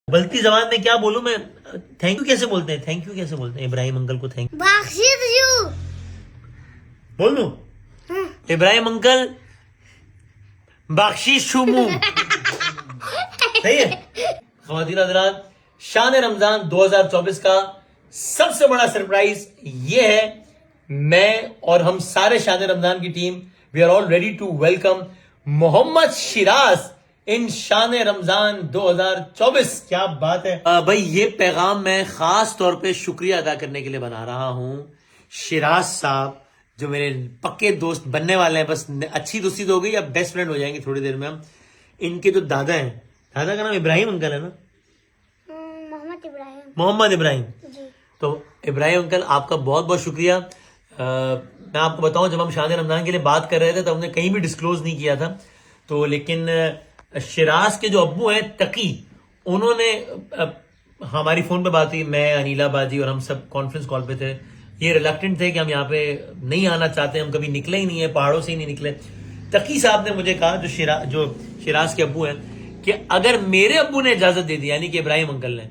बलती जबान में क्या बोलूं मैं। थैंक यू कैसे बोलते हैं, थैंक यू कैसे बोलते हैं इब्राहिम अंकल को? थैंक यू बोल दूं? इब्राहिम अंकल बख्शीश शुमू। सही है। ख्वातीन हज़रात, शान रमजान 2024 का सबसे बड़ा सरप्राइज ये है, मैं और हम सारे शान रमजान की team we are all ready to welcome Mohammad Shiraz in Shaan Ramzan 2024। क्या बात है भाई। ये पैगाम मैं खास तौर पे शुक्रिया अदा करने के लिए बना रहा हूं शिराज साहब, जो मेरे पक्के दोस्त बनने वाले हैं। बस अच्छी दोस्ती तो हो गई, अब बेस्ट फ्रेंड हो जाएंगे थोड़ी देर में हम। इनके जो दादा हैं, दादा का नाम इब्राहिम अंकल है ना? मोहम्मद इब्राहिम जी। तो इब्राहिम अंकल आपका बहुत बहुत शुक्रिया। मैं आपको बताऊं, जब हम शान रमजान के लिए बात कर रहे थे तो हमने कहीं भी डिस्क्लोज नहीं किया था, तो लेकिन शिराज के जो अब्बू हैं तकी, उन्होंने हमारी फोन पे बात हुई, मैं अनिला बाजी और हम सब कॉन्फ्रेंस कॉल पे थे। ये रिलक्टेंट थे कि हम यहाँ पे नहीं आना चाहते, हम कभी निकले ही नहीं है, पहाड़ों से ही नहीं निकले। तकी साहब ने मुझे कहा, जो शिराज के अब्बू हैं, कि अगर मेरे अब्बू ने इजाजत दे दी, यानी कि इब्राहिम अंकल ने,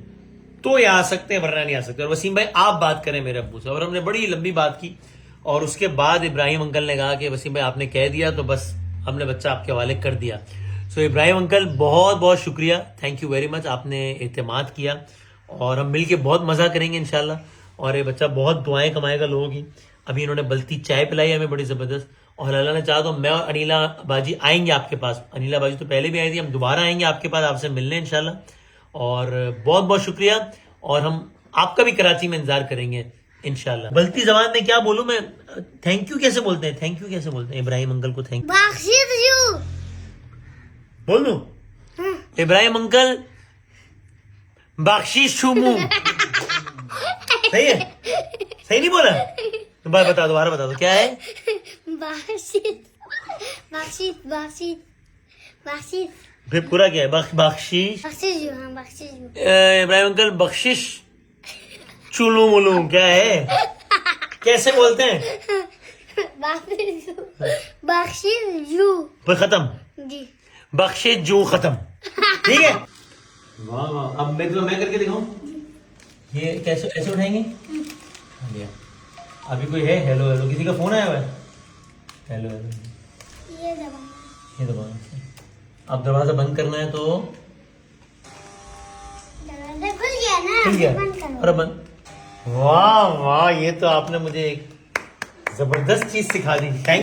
तो ये आ सकते हैं वरना नहीं आ सकते। और वसीम भाई आप बात करें मेरे अब्बू से। और हमने बड़ी लंबी बात की और उसके बाद इब्राहिम अंकल ने कहा कि वसीम भाई आपने कह दिया तो बस हमने बच्चा आपके हवाले कर दिया। सो इब्राहिम अंकल बहुत बहुत शुक्रिया, थैंक यू वेरी मच, आपने एतमाद किया और हम मिलके बहुत मजा करेंगे इंशाल्लाह। और ये बच्चा बहुत दुआएं कमाएगा लोगों की। अभी इन्होंने बलती चाय पिलाई हमें बड़ी जबरदस्त, और अल्लाह ने चाहा तो मैं और अनिला बाजी आएंगे आपके पास। अनिला बाजी तो पहले भी आई थी, हम दोबारा आएंगे आपके पास आपसे मिलने इंशाल्लाह। और बहुत बहुत शुक्रिया, और हम आपका भी कराची में इंतजार करेंगे इंशाल्लाह। बलती जबान में क्या बोलूं मैं। थैंक यू कैसे बोलते हैं, थैंक यू कैसे बोलते हैं इब्राहिम अंकल को? थैंक यू बोल दूं? इब्राहिम अंकल बख्शीश शुमू। सही है? सही नहीं बोला? दोबारा बता दो, दोबारा बता दो क्या है। बख्शीश फिर पूरा क्या है? बख्शीश। इब्राहिम अंकल बख्शिश चुलू मुलू क्या है, कैसे बोलते हैं? बख्शीश जू खत्म जी, बख्शिश जू खत्म। ठीक है। वाह वाह। अब मैं करके दिखाऊं, ये कैसे ऐसे उठाएंगे? अभी कोई है? हेलो हेलो, किसी का फोन आया हुआ है? हेलो हेलो, ये दबाना। अब दरवाजा बंद करना है तो दरवाजा खुल गया ना, खुल गया। अरे बंद। वाह वाह, ये तो आपने मुझे एक जबरदस्त चीज सिखा दी। थैंक